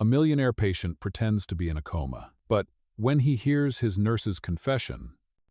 A millionaire patient pretends to be in a coma, but when he hears his nurse's confession...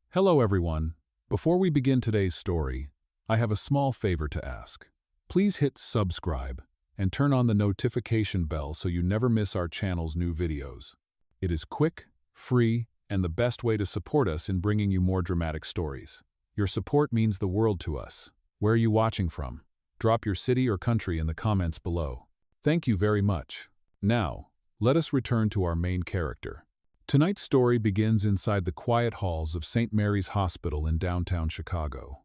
Hello everyone. Before we begin today's story, I have a small favor to ask. Please hit subscribe and turn on the notification bell so you never miss our channel's new videos. It is quick, free, and the best way to support us in bringing you more dramatic stories. Your support means the world to us. Where are you watching from? Drop your city or country in the comments below. Thank you very much. Now, let us return to our main character. Tonight's story begins inside the quiet halls of St. Mary's Hospital in downtown Chicago.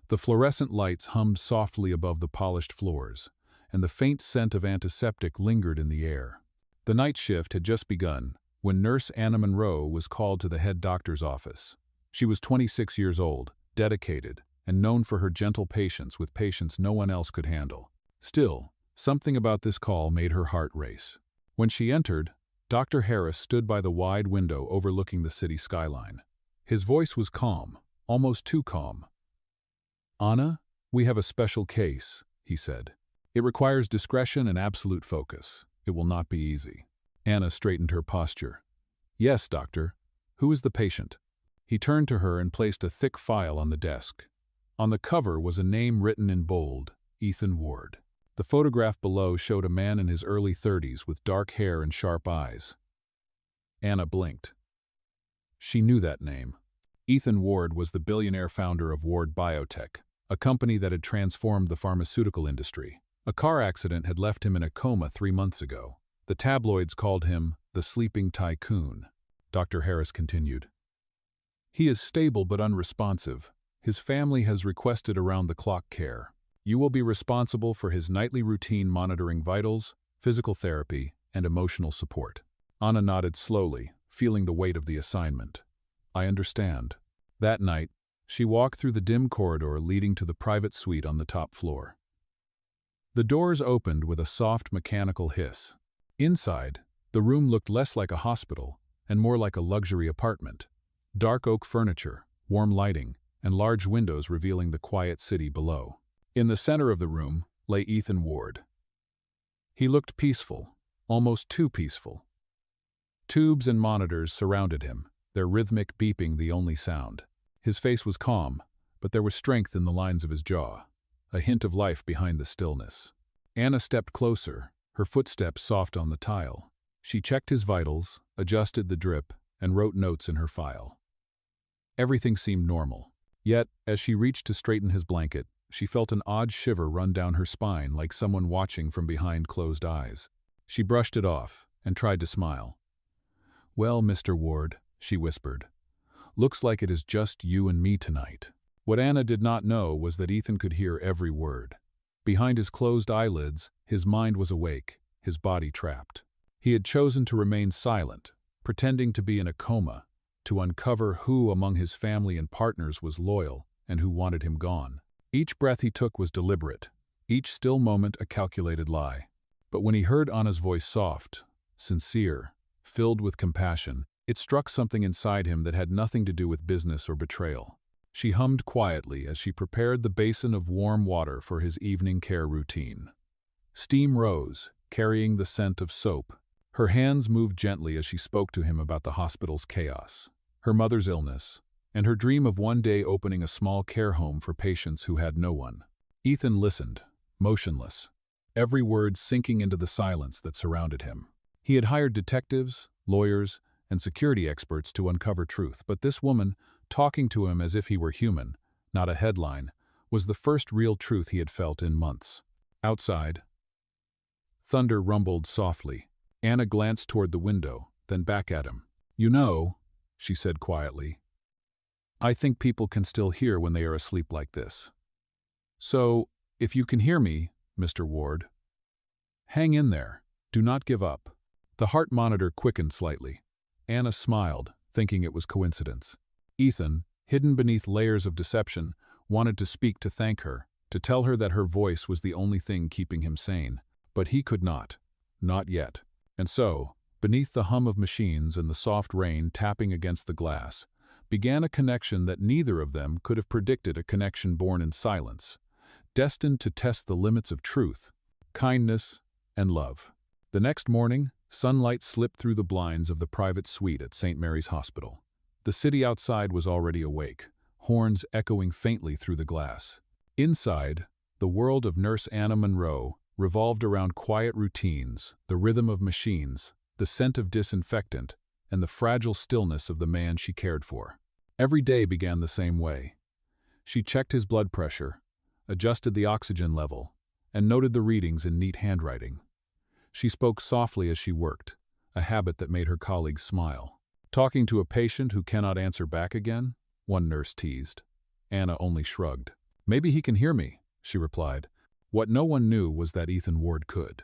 The fluorescent lights hummed softly above the polished floors, and the faint scent of antiseptic lingered in the air. The night shift had just begun when nurse Anna Monroe was called to the head doctor's office. She was 26 years old, dedicated, and known for her gentle patience with patients no one else could handle. Still, something about this call made her heart race. When she entered, Dr. Harris stood by the wide window overlooking the city skyline. His voice was calm, almost too calm. "Anna, we have a special case," he said. "It requires discretion and absolute focus. It will not be easy." Anna straightened her posture. "Yes, doctor. Who is the patient?" He turned to her and placed a thick file on the desk. On the cover was a name written in bold, Ethan Ward. The photograph below showed a man in his early 30s with dark hair and sharp eyes. Anna blinked. She knew that name. Ethan Ward was the billionaire founder of Ward Biotech, a company that had transformed the pharmaceutical industry. A car accident had left him in a coma 3 months ago. The tabloids called him the sleeping tycoon. Dr. Harris continued. "He is stable but unresponsive. His family has requested around-the-clock care. You will be responsible for his nightly routine monitoring vitals, physical therapy, and emotional support." Anna nodded slowly, feeling the weight of the assignment. "I understand." That night, she walked through the dim corridor leading to the private suite on the top floor. The doors opened with a soft mechanical hiss. Inside, the room looked less like a hospital and more like a luxury apartment. Dark oak furniture, warm lighting, and large windows revealing the quiet city below. In the center of the room lay Ethan Ward. He looked peaceful, almost too peaceful. Tubes and monitors surrounded him, their rhythmic beeping the only sound. His face was calm, but there was strength in the lines of his jaw, a hint of life behind the stillness. Anna stepped closer, her footsteps soft on the tile. She checked his vitals, adjusted the drip, and wrote notes in her file. Everything seemed normal. Yet, as she reached to straighten his blanket, she felt an odd shiver run down her spine like someone watching from behind closed eyes. She brushed it off and tried to smile. "Well, Mr. Ward," she whispered, "looks like it is just you and me tonight." What Anna did not know was that Ethan could hear every word. Behind his closed eyelids, his mind was awake, his body trapped. He had chosen to remain silent, pretending to be in a coma, to uncover who among his family and partners was loyal and who wanted him gone. Each breath he took was deliberate, each still moment a calculated lie. But when he heard Anna's voice soft, sincere, filled with compassion, it struck something inside him that had nothing to do with business or betrayal. She hummed quietly as she prepared the basin of warm water for his evening care routine. Steam rose, carrying the scent of soap. Her hands moved gently as she spoke to him about the hospital's chaos, her mother's illness, and her dream of one day opening a small care home for patients who had no one. Ethan listened, motionless, every word sinking into the silence that surrounded him. He had hired detectives, lawyers, and security experts to uncover truth, but this woman, talking to him as if he were human, not a headline, was the first real truth he had felt in months. Outside, thunder rumbled softly. Anna glanced toward the window, then back at him. "You know," she said quietly, "I think people can still hear when they are asleep like this. So, if you can hear me, Mr. Ward, hang in there. Do not give up." The heart monitor quickened slightly. Anna smiled, thinking it was coincidence. Ethan, hidden beneath layers of deception, wanted to speak to thank her, to tell her that her voice was the only thing keeping him sane. But he could not. Not yet. And so, beneath the hum of machines and the soft rain tapping against the glass, began a connection that neither of them could have predicted, a connection born in silence, destined to test the limits of truth, kindness, and love. The next morning, Sunlight slipped through the blinds of the private suite at St. Mary's Hospital. The city outside was already awake, horns echoing faintly through the glass. Inside, the world of Nurse Anna Monroe revolved around quiet routines, the rhythm of machines, the scent of disinfectant, and the fragile stillness of the man she cared for. Every day began the same way. She checked his blood pressure, adjusted the oxygen level, and noted the readings in neat handwriting. She spoke softly as she worked, a habit that made her colleagues smile. "Talking to a patient who cannot answer back again?" one nurse teased. Anna only shrugged. "Maybe he can hear me," she replied. What no one knew was that Ethan Ward could.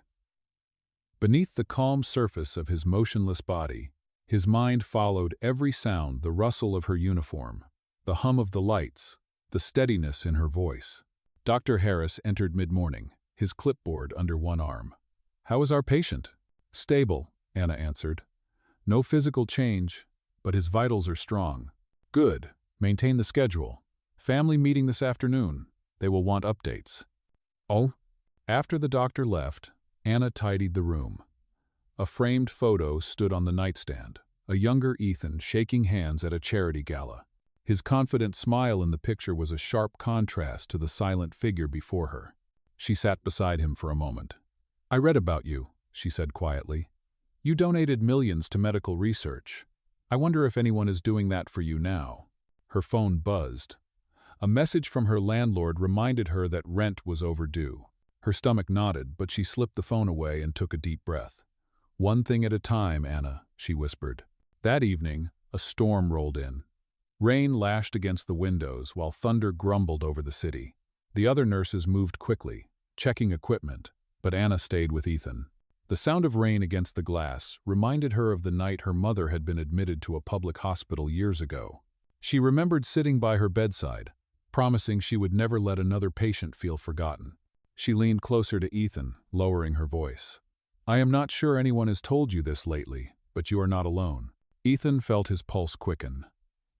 Beneath the calm surface of his motionless body, his mind followed every sound, the rustle of her uniform, the hum of the lights, the steadiness in her voice. Dr. Harris entered mid-morning, his clipboard under one arm. "How is our patient?" "Stable," Anna answered. "No physical change, but his vitals are strong." "Good. Maintain the schedule. Family meeting this afternoon. They will want updates." "Oh?" After the doctor left, Anna tidied the room. A framed photo stood on the nightstand, a younger Ethan shaking hands at a charity gala. His confident smile in the picture was a sharp contrast to the silent figure before her. She sat beside him for a moment. "I read about you," she said quietly. "You donated millions to medical research. I wonder if anyone is doing that for you now." Her phone buzzed. A message from her landlord reminded her that rent was overdue. Her stomach knotted, but she slipped the phone away and took a deep breath. "One thing at a time, Anna," she whispered. That evening, a storm rolled in. Rain lashed against the windows while thunder grumbled over the city. The other nurses moved quickly, checking equipment, but Anna stayed with Ethan. The sound of rain against the glass reminded her of the night her mother had been admitted to a public hospital years ago. She remembered sitting by her bedside, promising she would never let another patient feel forgotten. She leaned closer to Ethan, lowering her voice. "I am not sure anyone has told you this lately, but you are not alone." Ethan felt his pulse quicken.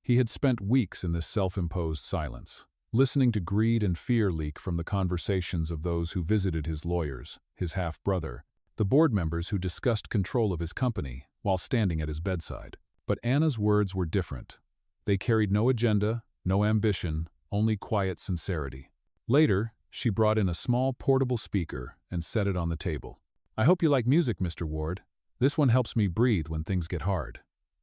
He had spent weeks in this self-imposed silence, listening to greed and fear leak from the conversations of those who visited his lawyers, his half-brother, the board members who discussed control of his company while standing at his bedside. But Anna's words were different. They carried no agenda, no ambition, only quiet sincerity. Later, she brought in a small portable speaker and set it on the table. "I hope you like music, Mr. Ward. This one helps me breathe when things get hard."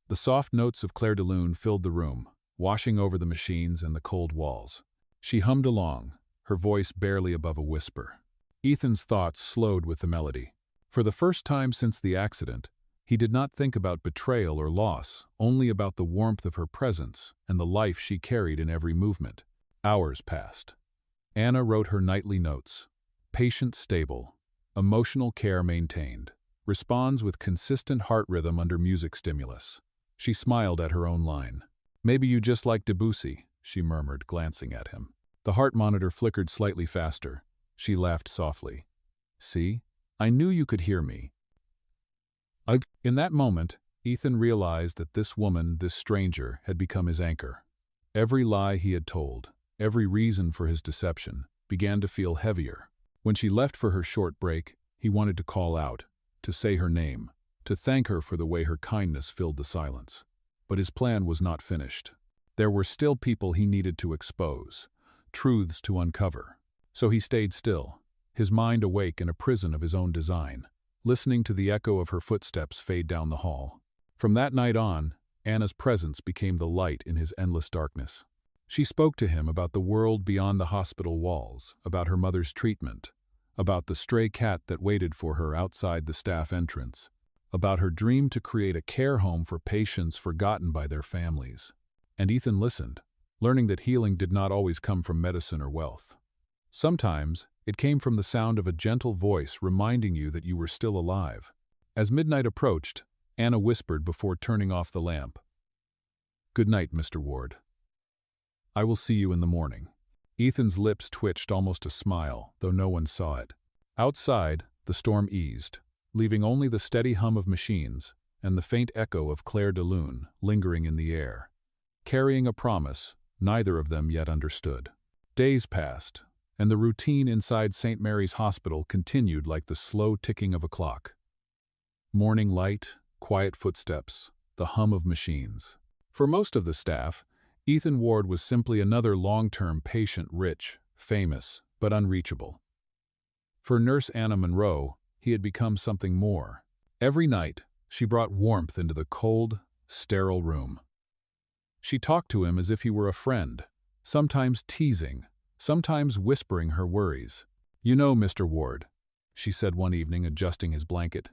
The soft notes of Clair de Lune filled the room, washing over the machines and the cold walls. She hummed along, her voice barely above a whisper. Ethan's thoughts slowed with the melody. For the first time since the accident, he did not think about betrayal or loss, only about the warmth of her presence and the life she carried in every movement. Hours passed. Anna wrote her nightly notes. Patient stable. Emotional care maintained. Responds with consistent heart rhythm under music stimulus. She smiled at her own line. "Maybe you just like Debussy," she murmured, glancing at him. The heart monitor flickered slightly faster. She laughed softly. "See? I knew you could hear me." In that moment, Ethan realized that this woman, this stranger, had become his anchor. Every lie he had told, every reason for his deception, began to feel heavier. When she left for her short break, he wanted to call out, to say her name, to thank her for the way her kindness filled the silence. But his plan was not finished. There were still people he needed to expose, truths to uncover. So he stayed still, his mind awake in a prison of his own design, listening to the echo of her footsteps fade down the hall. From that night on, Anna's presence became the light in his endless darkness. She spoke to him about the world beyond the hospital walls, about her mother's treatment, about the stray cat that waited for her outside the staff entrance, about her dream to create a care home for patients forgotten by their families. And Ethan listened, learning that healing did not always come from medicine or wealth. Sometimes, it came from the sound of a gentle voice reminding you that you were still alive. As midnight approached, Anna whispered before turning off the lamp. "Good night, Mr. Ward. I will see you in the morning." Ethan's lips twitched almost a smile, though no one saw it. Outside, the storm eased, leaving only the steady hum of machines and the faint echo of Clair de Lune lingering in the air. Carrying a promise neither of them yet understood. Days passed, and the routine inside St. Mary's Hospital continued like the slow ticking of a clock. Morning light, quiet footsteps, the hum of machines. For most of the staff, Ethan Ward was simply another long-term patient, rich, famous, but unreachable. For Nurse Anna Monroe, he had become something more. Every night, she brought warmth into the cold, sterile room. She talked to him as if he were a friend, sometimes teasing, sometimes whispering her worries. "You know, Mr. Ward," she said one evening, adjusting his blanket,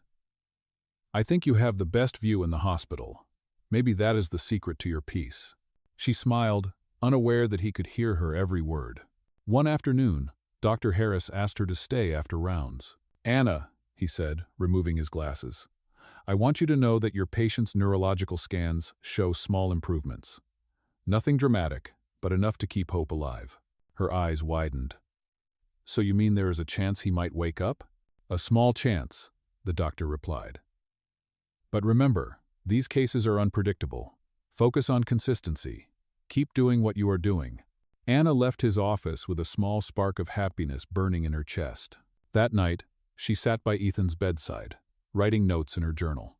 "I think you have the best view in the hospital. Maybe that is the secret to your peace." She smiled, unaware that he could hear her every word. One afternoon, Dr. Harris asked her to stay after rounds. "Anna," he said, removing his glasses, "I want you to know that your patient's neurological scans show small improvements. Nothing dramatic, but enough to keep hope alive." Her eyes widened. "So you mean there is a chance he might wake up?" "A small chance," the doctor replied. "But remember, these cases are unpredictable. Focus on consistency. Keep doing what you are doing." Anna left his office with a small spark of happiness burning in her chest. That night, she sat by Ethan's bedside, writing notes in her journal.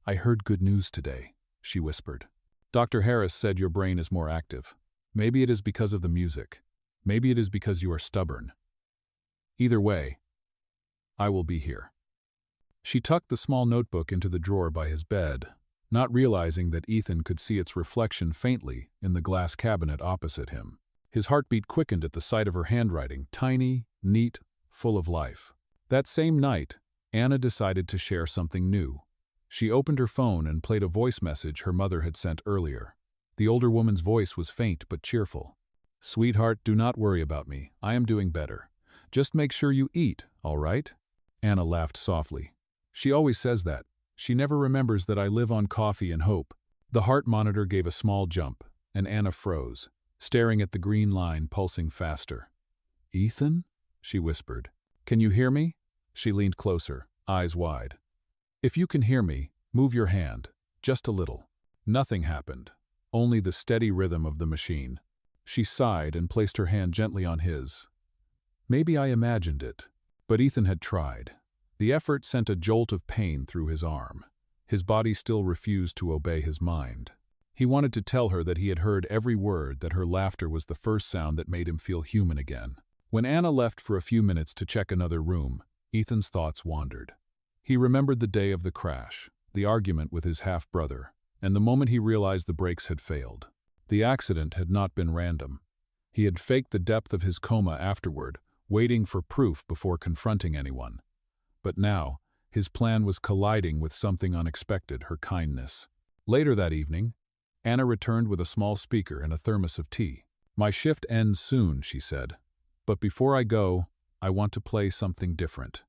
"I heard good news today," she whispered. "Dr. Harris said your brain is more active. Maybe it is because of the music. Maybe it is because you are stubborn. Either way, I will be here." She tucked the small notebook into the drawer by his bed, not realizing that Ethan could see its reflection faintly in the glass cabinet opposite him. His heartbeat quickened at the sight of her handwriting, tiny, neat, full of life. That same night, Anna decided to share something new. She opened her phone and played a voice message her mother had sent earlier. The older woman's voice was faint but cheerful. "Sweetheart, do not worry about me. I am doing better. Just make sure you eat, all right?" Anna laughed softly. "She always says that. She never remembers that I live on coffee and hope." The heart monitor gave a small jump, and Anna froze, staring at the green line pulsing faster. "Ethan?" she whispered. "Can you hear me?" She leaned closer, eyes wide. "If you can hear me, move your hand, just a little." Nothing happened, only the steady rhythm of the machine. She sighed and placed her hand gently on his. Maybe I imagined it, but Ethan had tried. The effort sent a jolt of pain through his arm. His body still refused to obey his mind. He wanted to tell her that he had heard every word, that her laughter was the first sound that made him feel human again. When Anna left for a few minutes to check another room, Ethan's thoughts wandered. He remembered the day of the crash, the argument with his half-brother, and the moment he realized the brakes had failed. The accident had not been random. He had faked the depth of his coma afterward, waiting for proof before confronting anyone. But now, his plan was colliding with something unexpected, her kindness. Later that evening, Anna returned with a small speaker and a thermos of tea. "My shift ends soon," she said. "But before I go, I want to play something different."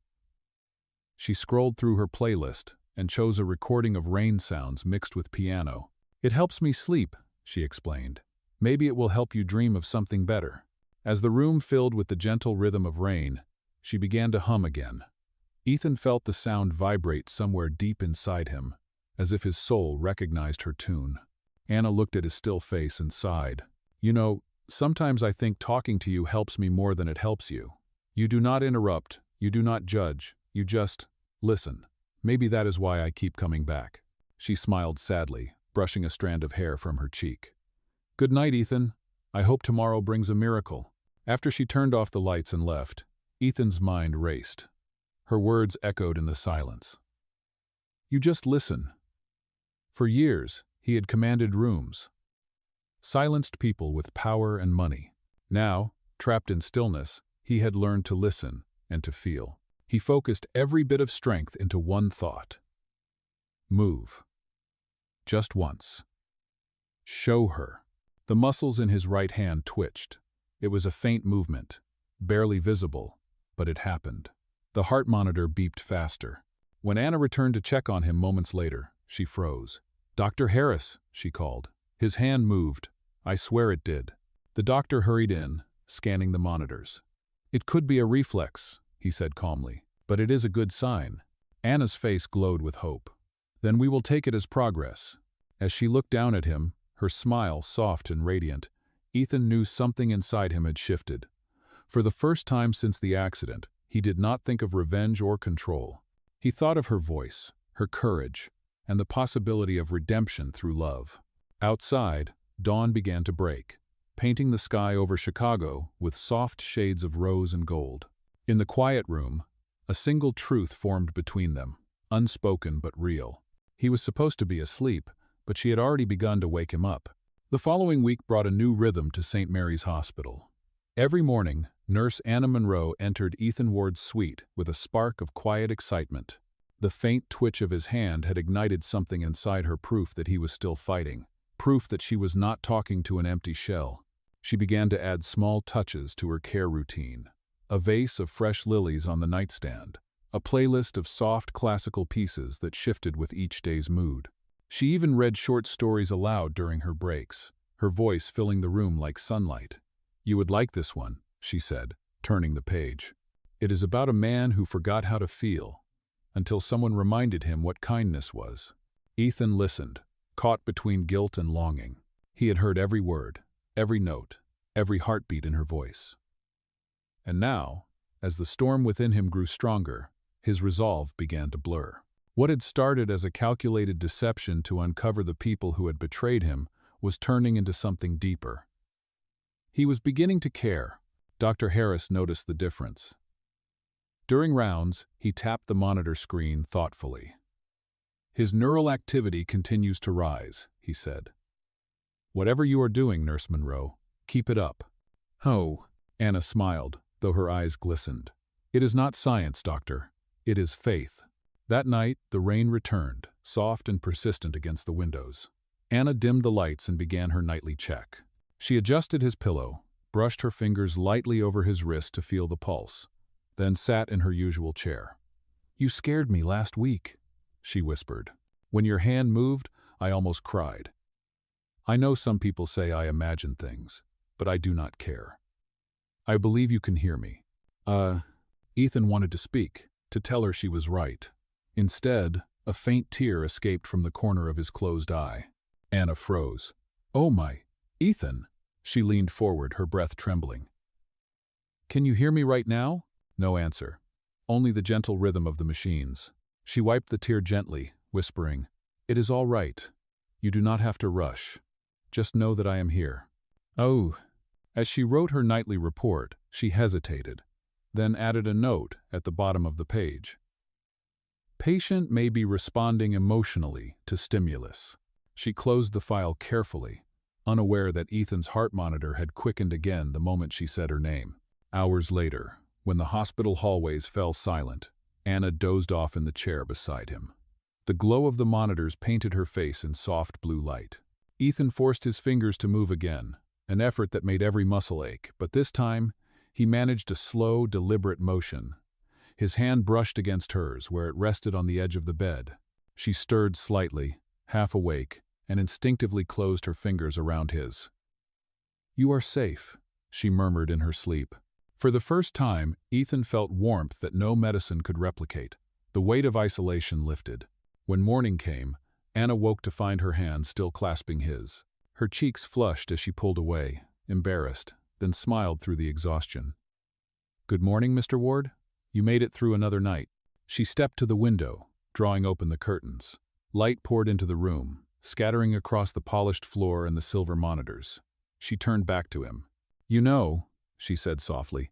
She scrolled through her playlist and chose a recording of rain sounds mixed with piano. "It helps me sleep," she explained. "Maybe it will help you dream of something better." As the room filled with the gentle rhythm of rain, she began to hum again. Ethan felt the sound vibrate somewhere deep inside him, as if his soul recognized her tune. Anna looked at his still face and sighed. "You know, sometimes I think talking to you helps me more than it helps you. You do not interrupt, you do not judge, you just listen. Maybe that is why I keep coming back." She smiled sadly, brushing a strand of hair from her cheek. "Good night, Ethan. I hope tomorrow brings a miracle." After she turned off the lights and left, Ethan's mind raced. Her words echoed in the silence. "You just listen." For years, he had commanded rooms, silenced people with power and money. Now, trapped in stillness, he had learned to listen and to feel. He focused every bit of strength into one thought. Move. Just once. Show her. The muscles in his right hand twitched. It was a faint movement, barely visible, but it happened. The heart monitor beeped faster. When Anna returned to check on him moments later, she froze. "Dr. Harris," she called. His hand moved. I swear it did. The doctor hurried in, scanning the monitors. "It could be a reflex," he said calmly, "but it is a good sign." Anna's face glowed with hope. "Then we will take it as progress." As she looked down at him, her smile soft and radiant, Ethan knew something inside him had shifted. For the first time since the accident, he did not think of revenge or control. He thought of her voice, her courage, and the possibility of redemption through love. Outside, dawn began to break, painting the sky over Chicago with soft shades of rose and gold. In the quiet room, a single truth formed between them, unspoken but real. He was supposed to be asleep, but she had already begun to wake him up. The following week brought a new rhythm to St. Mary's Hospital. Every morning, Nurse Anna Monroe entered Ethan Ward's suite with a spark of quiet excitement. The faint twitch of his hand had ignited something inside her, proof that he was still fighting, proof that she was not talking to an empty shell. She began to add small touches to her care routine. A vase of fresh lilies on the nightstand, a playlist of soft classical pieces that shifted with each day's mood. She even read short stories aloud during her breaks, her voice filling the room like sunlight. "You would like this one," she said, turning the page. "It is about a man who forgot how to feel, until someone reminded him what kindness was." Ethan listened, caught between guilt and longing. He had heard every word, every note, every heartbeat in her voice. And now, as the storm within him grew stronger, his resolve began to blur. What had started as a calculated deception to uncover the people who had betrayed him was turning into something deeper. He was beginning to care. Dr. Harris noticed the difference. During rounds, he tapped the monitor screen thoughtfully. "His neural activity continues to rise," he said. "Whatever you are doing, Nurse Monroe, keep it up." "Oh," Anna smiled, though her eyes glistened. "It is not science, doctor. It is faith." That night, the rain returned, soft and persistent against the windows. Anna dimmed the lights and began her nightly check. She adjusted his pillow, brushed her fingers lightly over his wrist to feel the pulse, then sat in her usual chair. "You scared me last week," she whispered. "When your hand moved, I almost cried. I know some people say I imagine things, but I do not care. I believe you can hear me." Ethan wanted to speak, to tell her she was right. Instead, a faint tear escaped from the corner of his closed eye. Anna froze. "Oh my, Ethan!" She leaned forward, her breath trembling. "Can you hear me right now?" No answer. Only the gentle rhythm of the machines. She wiped the tear gently, whispering, "It is all right. You do not have to rush. Just know that I am here." "Oh." As she wrote her nightly report, she hesitated, then added a note at the bottom of the page. "Patient may be responding emotionally to stimulus." She closed the file carefully, unaware that Ethan's heart monitor had quickened again the moment she said her name. Hours later, when the hospital hallways fell silent, Anna dozed off in the chair beside him. The glow of the monitors painted her face in soft blue light. Ethan forced his fingers to move again, an effort that made every muscle ache, but this time, he managed a slow, deliberate motion. His hand brushed against hers, where it rested on the edge of the bed. She stirred slightly, half awake, and instinctively closed her fingers around his. "You are safe," she murmured in her sleep. For the first time, Ethan felt warmth that no medicine could replicate. The weight of isolation lifted. When morning came, Anna woke to find her hand still clasping his. Her cheeks flushed as she pulled away, embarrassed, then smiled through the exhaustion. "Good morning, Mr. Ward. You made it through another night." She stepped to the window, drawing open the curtains. Light poured into the room, scattering across the polished floor and the silver monitors. She turned back to him. "You know," she said softly,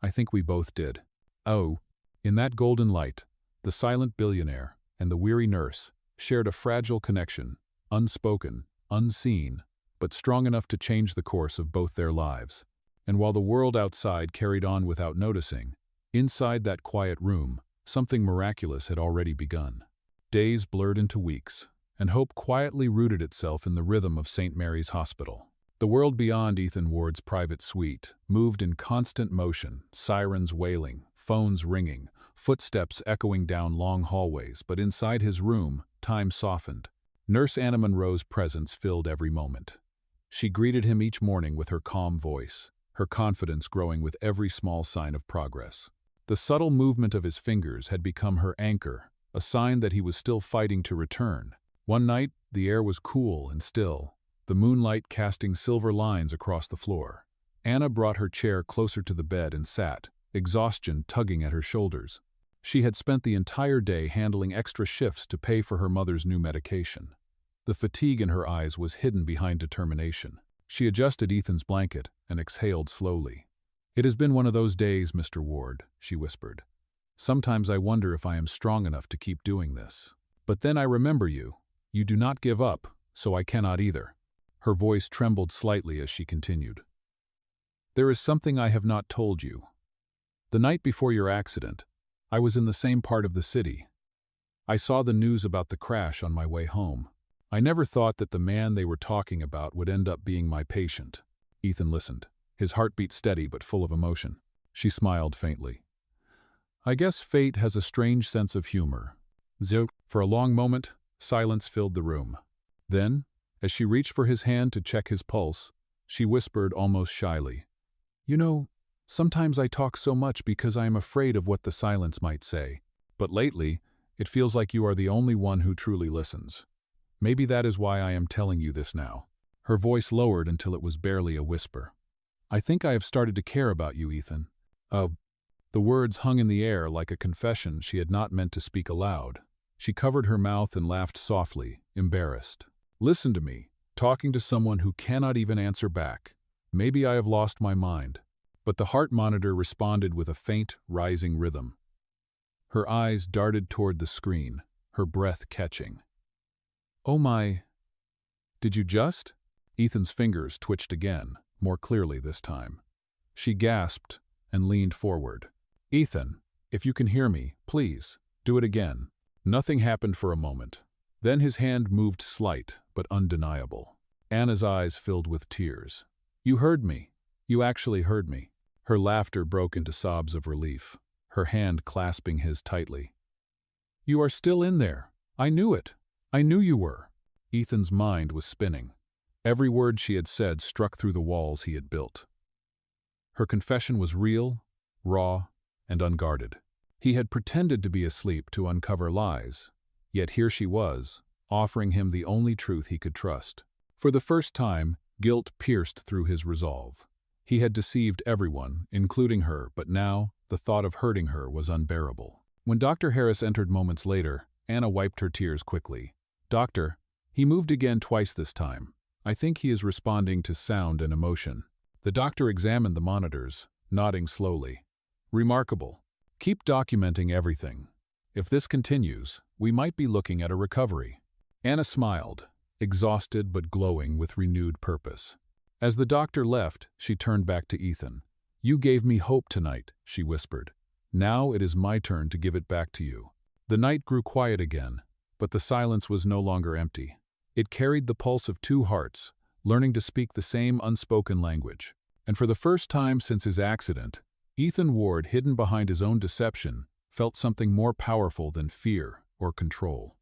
"I think we both did." "Oh." In that golden light, the silent billionaire and the weary nurse shared a fragile connection, unspoken, unseen, but strong enough to change the course of both their lives. And while the world outside carried on without noticing, inside that quiet room, something miraculous had already begun. Days blurred into weeks, and hope quietly rooted itself in the rhythm of St. Mary's Hospital. The world beyond Ethan Ward's private suite moved in constant motion, sirens wailing, phones ringing, footsteps echoing down long hallways, but inside his room, time softened. Nurse Anna Monroe's presence filled every moment. She greeted him each morning with her calm voice, her confidence growing with every small sign of progress. The subtle movement of his fingers had become her anchor, a sign that he was still fighting to return. One night, the air was cool and still, the moonlight casting silver lines across the floor. Anna brought her chair closer to the bed and sat, exhaustion tugging at her shoulders. She had spent the entire day handling extra shifts to pay for her mother's new medication. The fatigue in her eyes was hidden behind determination. She adjusted Ethan's blanket and exhaled slowly. "It has been one of those days, Mr. Ward," she whispered. "Sometimes I wonder if I am strong enough to keep doing this. But then I remember you. You do not give up, so I cannot either." Her voice trembled slightly as she continued. "There is something I have not told you. The night before your accident, I was in the same part of the city. I saw the news about the crash on my way home. I never thought that the man they were talking about would end up being my patient." Ethan listened, his heartbeat steady but full of emotion. She smiled faintly. "I guess fate has a strange sense of humor." For a long moment, silence filled the room. Then, as she reached for his hand to check his pulse, she whispered almost shyly, "You know, sometimes I talk so much because I am afraid of what the silence might say. But lately, it feels like you are the only one who truly listens. Maybe that is why I am telling you this now." Her voice lowered until it was barely a whisper. "I think I have started to care about you, Ethan." The words hung in the air like a confession she had not meant to speak aloud. She covered her mouth and laughed softly, embarrassed. "Listen to me, talking to someone who cannot even answer back. Maybe I have lost my mind." But the heart monitor responded with a faint, rising rhythm. Her eyes darted toward the screen, her breath catching. "Oh my... Did you just?" Ethan's fingers twitched again, more clearly this time. She gasped and leaned forward. "Ethan, if you can hear me, please, do it again." Nothing happened for a moment. Then his hand moved slight, but undeniable. Anna's eyes filled with tears. "You heard me. You actually heard me." Her laughter broke into sobs of relief, her hand clasping his tightly. "You are still in there. I knew it. I knew you were." Ethan's mind was spinning. Every word she had said struck through the walls he had built. Her confession was real, raw, and unguarded. He had pretended to be asleep to uncover lies, yet here she was, offering him the only truth he could trust. For the first time, guilt pierced through his resolve. He had deceived everyone, including her, but now, the thought of hurting her was unbearable. When Dr. Harris entered moments later, Anna wiped her tears quickly. "Doctor, he moved again twice this time. I think he is responding to sound and emotion." The doctor examined the monitors, nodding slowly. "Remarkable. Keep documenting everything. If this continues, we might be looking at a recovery." Anna smiled, exhausted but glowing with renewed purpose. As the doctor left, she turned back to Ethan. "You gave me hope tonight," she whispered. "Now it is my turn to give it back to you." The night grew quiet again, but the silence was no longer empty. It carried the pulse of two hearts, learning to speak the same unspoken language. And for the first time since his accident, Ethan Ward, hidden behind his own deception, felt something more powerful than fear or control.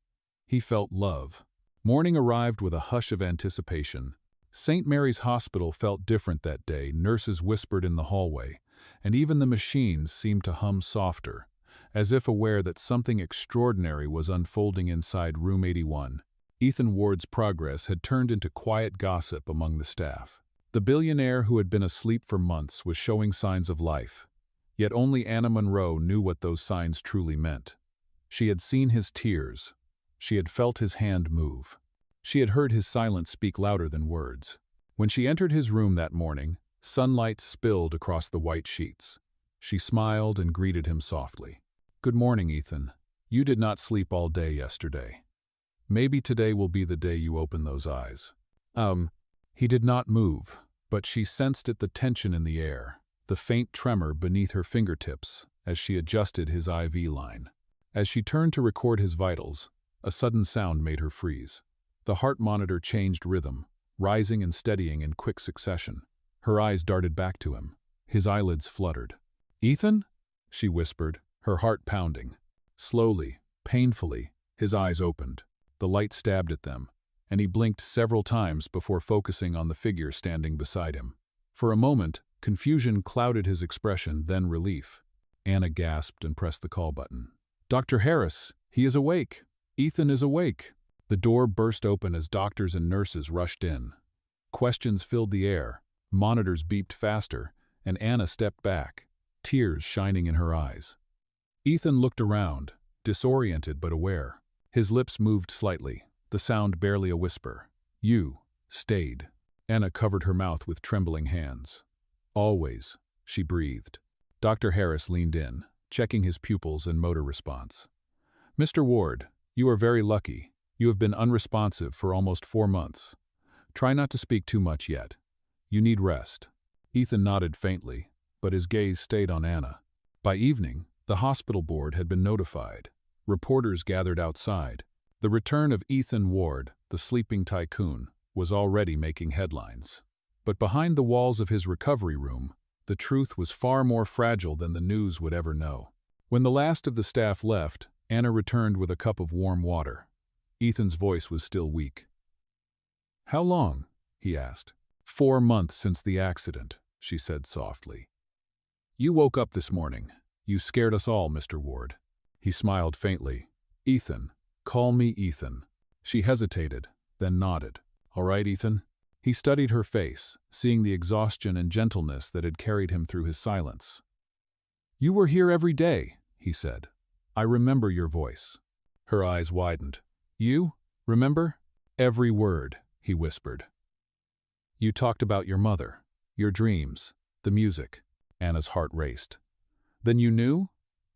He felt love. Morning arrived with a hush of anticipation. St. Mary's Hospital felt different that day. Nurses whispered in the hallway, and even the machines seemed to hum softer, as if aware that something extraordinary was unfolding inside Room 81. Ethan Ward's progress had turned into quiet gossip among the staff. The billionaire who had been asleep for months was showing signs of life, yet only Anna Monroe knew what those signs truly meant. She had seen his tears. She had felt his hand move. She had heard his silence speak louder than words. When she entered his room that morning, sunlight spilled across the white sheets. She smiled and greeted him softly. "Good morning, Ethan. You did not sleep all day yesterday. Maybe today will be the day you open those eyes." He did not move, but she sensed the tension in the air, the faint tremor beneath her fingertips as she adjusted his IV line. As she turned to record his vitals, a sudden sound made her freeze. The heart monitor changed rhythm, rising and steadying in quick succession. Her eyes darted back to him. His eyelids fluttered. "Ethan?" she whispered, her heart pounding. Slowly, painfully, his eyes opened. The light stabbed at them, and he blinked several times before focusing on the figure standing beside him. For a moment, confusion clouded his expression, then relief. Anna gasped and pressed the call button. "Dr. Harris, he is awake. Ethan is awake." The door burst open as doctors and nurses rushed in. Questions filled the air, monitors beeped faster, and Anna stepped back, tears shining in her eyes. Ethan looked around, disoriented but aware. His lips moved slightly, the sound barely a whisper. You stayed. Anna covered her mouth with trembling hands. Always, she breathed. Dr. Harris leaned in, checking his pupils and motor response. Mr. Ward, you are very lucky. You have been unresponsive for almost 4 months. Try not to speak too much yet. You need rest. Ethan nodded faintly, but his gaze stayed on Anna. By evening, the hospital board had been notified. Reporters gathered outside. The return of Ethan Ward, the sleeping tycoon, was already making headlines. But behind the walls of his recovery room, the truth was far more fragile than the news would ever know. When the last of the staff left, Anna returned with a cup of warm water. Ethan's voice was still weak. How long? He asked. 4 months since the accident, she said softly. You woke up this morning. You scared us all, Mr. Ward. He smiled faintly. Ethan. Call me Ethan. She hesitated, then nodded. All right, Ethan? He studied her face, seeing the exhaustion and gentleness that had carried him through his silence. You were here every day, he said. I remember your voice. Her eyes widened. You? Remember? Every word, he whispered. You talked about your mother, your dreams, the music. Anna's heart raced. Then you knew?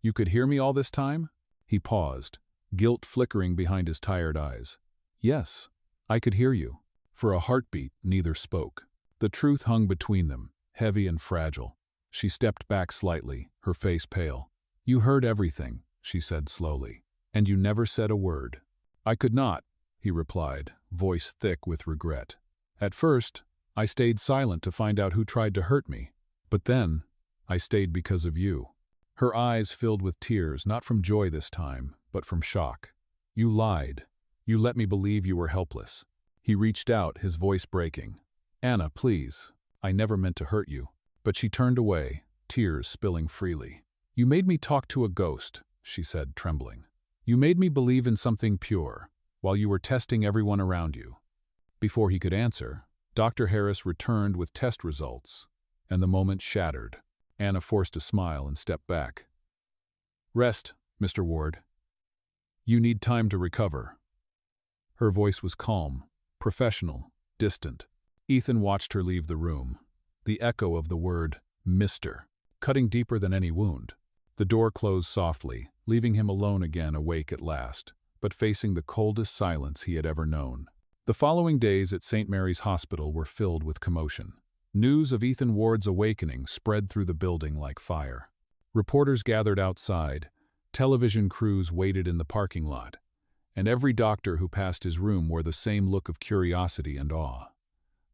You could hear me all this time? He paused, guilt flickering behind his tired eyes. Yes, I could hear you. For a heartbeat, neither spoke. The truth hung between them, heavy and fragile. She stepped back slightly, her face pale. You heard everything, she said slowly, and you never said a word. I could not, he replied, voice thick with regret. At first, I stayed silent to find out who tried to hurt me. But then, I stayed because of you. Her eyes filled with tears, not from joy this time, but from shock. You lied. You let me believe you were helpless. He reached out, his voice breaking. Anna, please. I never meant to hurt you. But she turned away, tears spilling freely. You made me talk to a ghost, she said, trembling. You made me believe in something pure, while you were testing everyone around you. Before he could answer, Dr. Harris returned with test results, and the moment shattered. Anna forced a smile and stepped back. Rest, Mr. Ward. You need time to recover. Her voice was calm, professional, distant. Ethan watched her leave the room, the echo of the word, Mr., cutting deeper than any wound. The door closed softly, leaving him alone again, awake at last, but facing the coldest silence he had ever known. The following days at St. Mary's Hospital were filled with commotion. News of Ethan Ward's awakening spread through the building like fire. Reporters gathered outside, television crews waited in the parking lot, and every doctor who passed his room wore the same look of curiosity and awe.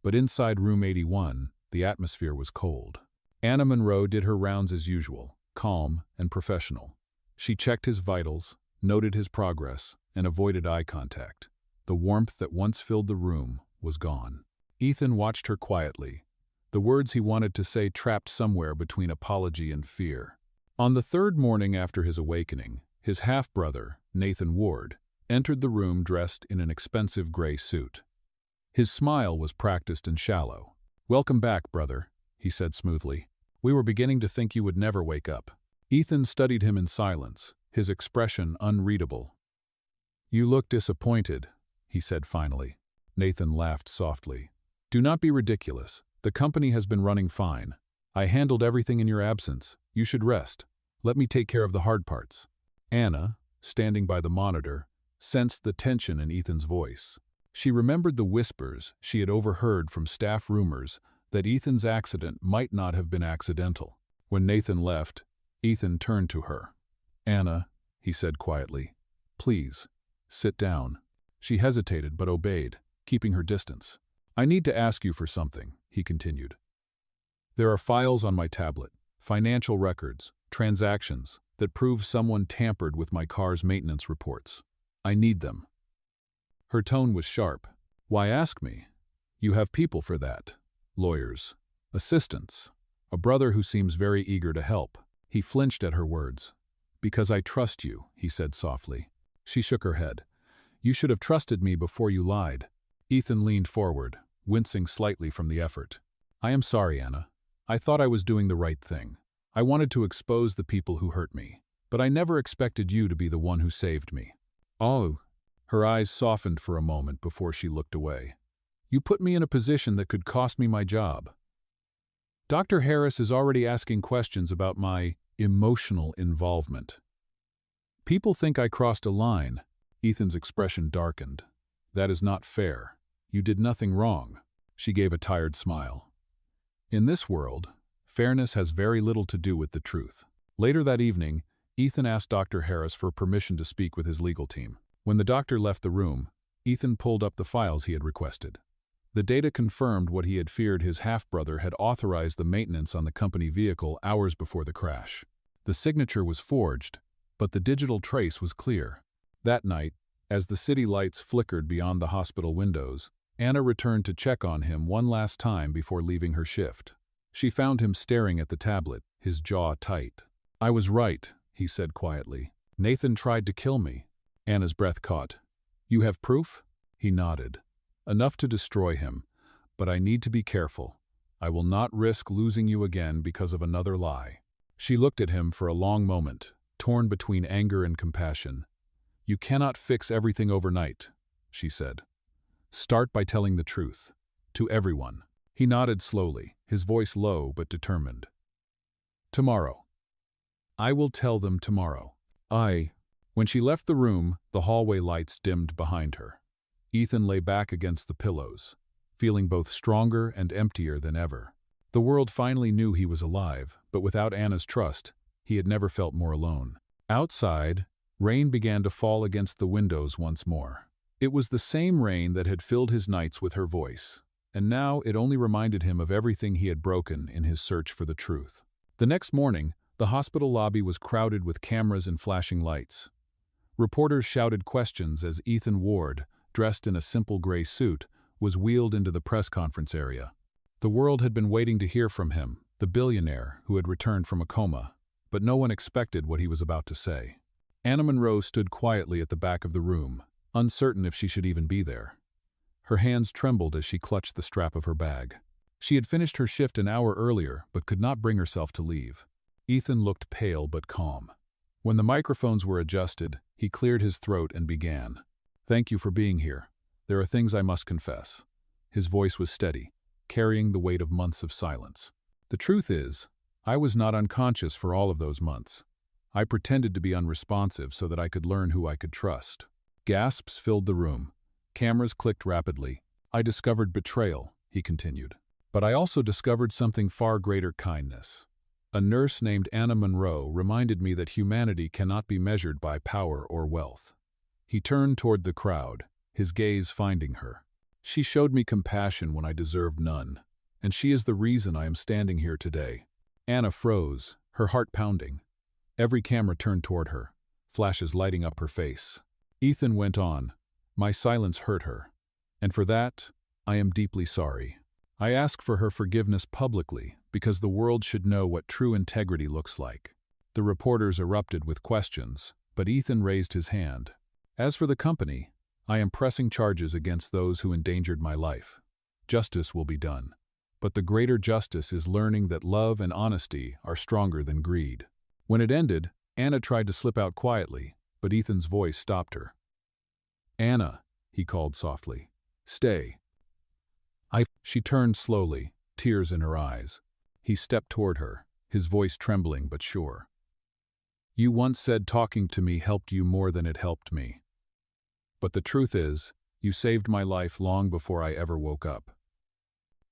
But inside room 81, the atmosphere was cold. Anna Monroe did her rounds as usual, calm and professional. She checked his vitals, noted his progress, and avoided eye contact. The warmth that once filled the room was gone. Ethan watched her quietly, the words he wanted to say trapped somewhere between apology and fear. On the third morning after his awakening, his half-brother, Nathan Ward, entered the room dressed in an expensive gray suit. His smile was practiced and shallow. Welcome back, brother, he said smoothly. We were beginning to think you would never wake up. Ethan studied him in silence, his expression unreadable. You look disappointed, he said finally. Nathan laughed softly. Do not be ridiculous. The company has been running fine. I handled everything in your absence. You should rest. Let me take care of the hard parts. Anna, standing by the monitor, sensed the tension in Ethan's voice. She remembered the whispers she had overheard from staff rumors that Ethan's accident might not have been accidental. When Nathan left, Ethan turned to her. Anna, he said quietly, please, sit down. She hesitated but obeyed, keeping her distance. I need to ask you for something, he continued. There are files on my tablet, financial records, transactions, that prove someone tampered with my car's maintenance reports. I need them. Her tone was sharp. Why ask me? You have people for that. Lawyers, assistants, a brother who seems very eager to help. He flinched at her words. Because I trust you, he said softly. She shook her head. You should have trusted me before you lied. Ethan leaned forward, wincing slightly from the effort. I am sorry, Anna. I thought I was doing the right thing. I wanted to expose the people who hurt me. but I never expected you to be the one who saved me." "Oh." Her eyes softened for a moment before she looked away. "You put me in a position that could cost me my job." Dr. Harris is already asking questions about my emotional involvement. "People think I crossed a line." Ethan's expression darkened. "That is not fair. You did nothing wrong." She gave a tired smile. "In this world, fairness has very little to do with the truth." Later that evening, Ethan asked Dr. Harris for permission to speak with his legal team. When the doctor left the room, Ethan pulled up the files he had requested. The data confirmed what he had feared. His half-brother had authorized the maintenance on the company vehicle hours before the crash. The signature was forged, but the digital trace was clear. That night, as the city lights flickered beyond the hospital windows, Anna returned to check on him one last time before leaving her shift. She found him staring at the tablet, his jaw tight. "I was right," he said quietly. "Nathan tried to kill me." Anna's breath caught. "You have proof?" He nodded. "Enough to destroy him, but I need to be careful. I will not risk losing you again because of another lie." She looked at him for a long moment, torn between anger and compassion. "You cannot fix everything overnight," she said. "Start by telling the truth. To everyone." He nodded slowly, his voice low but determined. "Tomorrow. I will tell them tomorrow." When she left the room, the hallway lights dimmed behind her. Ethan lay back against the pillows, feeling both stronger and emptier than ever. The world finally knew he was alive, but without Anna's trust, he had never felt more alone. Outside, rain began to fall against the windows once more. It was the same rain that had filled his nights with her voice, and now it only reminded him of everything he had broken in his search for the truth. The next morning, the hospital lobby was crowded with cameras and flashing lights. Reporters shouted questions as Ethan Ward, dressed in a simple gray suit, was wheeled into the press conference area. The world had been waiting to hear from him, the billionaire who had returned from a coma, but no one expected what he was about to say. Anna Monroe stood quietly at the back of the room, uncertain if she should even be there. Her hands trembled as she clutched the strap of her bag. She had finished her shift an hour earlier, but could not bring herself to leave. Ethan looked pale but calm. When the microphones were adjusted, he cleared his throat and began. "Thank you for being here. There are things I must confess." His voice was steady, carrying the weight of months of silence. "The truth is, I was not unconscious for all of those months. I pretended to be unresponsive so that I could learn who I could trust." Gasps filled the room. Cameras clicked rapidly. "I discovered betrayal," he continued. "But I also discovered something far greater: kindness. A nurse named Anna Monroe reminded me that humanity cannot be measured by power or wealth." He turned toward the crowd, his gaze finding her. "She showed me compassion when I deserved none, and she is the reason I am standing here today." Anna froze, her heart pounding. Every camera turned toward her, flashes lighting up her face. Ethan went on, "My silence hurt her, and for that, I am deeply sorry. I ask for her forgiveness publicly because the world should know what true integrity looks like." The reporters erupted with questions, but Ethan raised his hand. "As for the company, I am pressing charges against those who endangered my life. Justice will be done. But the greater justice is learning that love and honesty are stronger than greed." When it ended, Anna tried to slip out quietly, but Ethan's voice stopped her. "Anna," he called softly. "Stay." She turned slowly, tears in her eyes. He stepped toward her, his voice trembling but sure. "You once said talking to me helped you more than it helped me. But the truth is, you saved my life long before I ever woke up."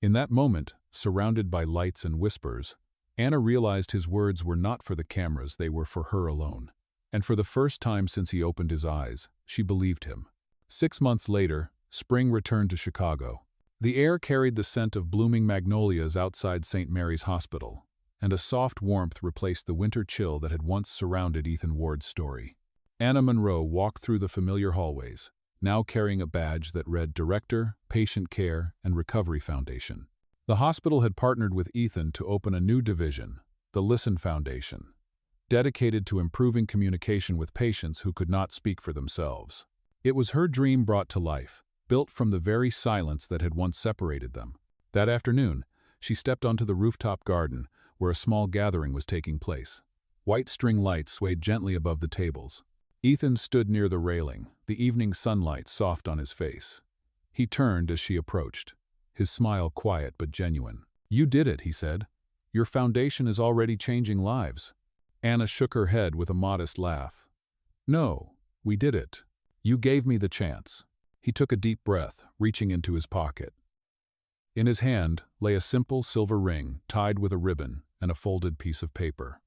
In that moment, surrounded by lights and whispers, Anna realized his words were not for the cameras, they were for her alone. And for the first time since he opened his eyes, she believed him. 6 months later, spring returned to Chicago. The air carried the scent of blooming magnolias outside St. Mary's Hospital, and a soft warmth replaced the winter chill that had once surrounded Ethan Ward's story. Anna Monroe walked through the familiar hallways, now carrying a badge that read Director, Patient Care, and Recovery Foundation. The hospital had partnered with Ethan to open a new division, the Listen Foundation, dedicated to improving communication with patients who could not speak for themselves. It was her dream brought to life, built from the very silence that had once separated them. That afternoon, she stepped onto the rooftop garden where a small gathering was taking place. White string lights swayed gently above the tables. Ethan stood near the railing, the evening sunlight soft on his face. He turned as she approached, his smile quiet but genuine. "You did it," he said. "Your foundation is already changing lives." Anna shook her head with a modest laugh. "No, we did it. You gave me the chance." He took a deep breath, reaching into his pocket. In his hand lay a simple silver ring tied with a ribbon and a folded piece of paper.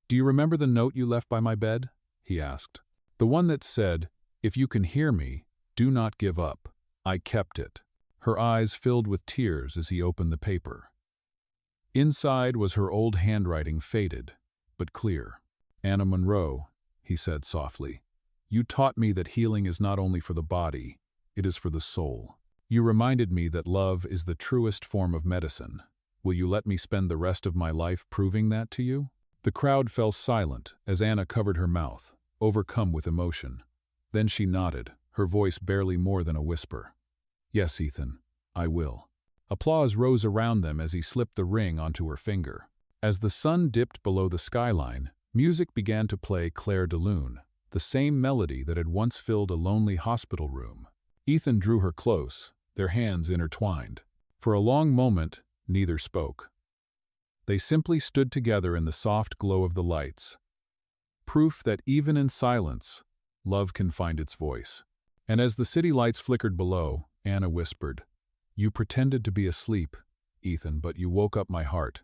"Do you remember the note you left by my bed?" he asked. "The one that said, 'If you can hear me, do not give up.' I kept it." Her eyes filled with tears as he opened the paper. Inside was her old handwriting, faded, but clear. "Anna Monroe," he said softly, "you taught me that healing is not only for the body, it is for the soul. You reminded me that love is the truest form of medicine. Will you let me spend the rest of my life proving that to you?" The crowd fell silent as Anna covered her mouth, overcome with emotion. Then she nodded, her voice barely more than a whisper. "Yes, Ethan, I will." Applause rose around them as he slipped the ring onto her finger. As the sun dipped below the skyline, music began to play Claire de Lune, the same melody that had once filled a lonely hospital room. Ethan drew her close, their hands intertwined. For a long moment, neither spoke. They simply stood together in the soft glow of the lights. Proof that even in silence, love can find its voice. And as the city lights flickered below, Anna whispered, "You pretended to be asleep, Ethan, but you woke up my heart.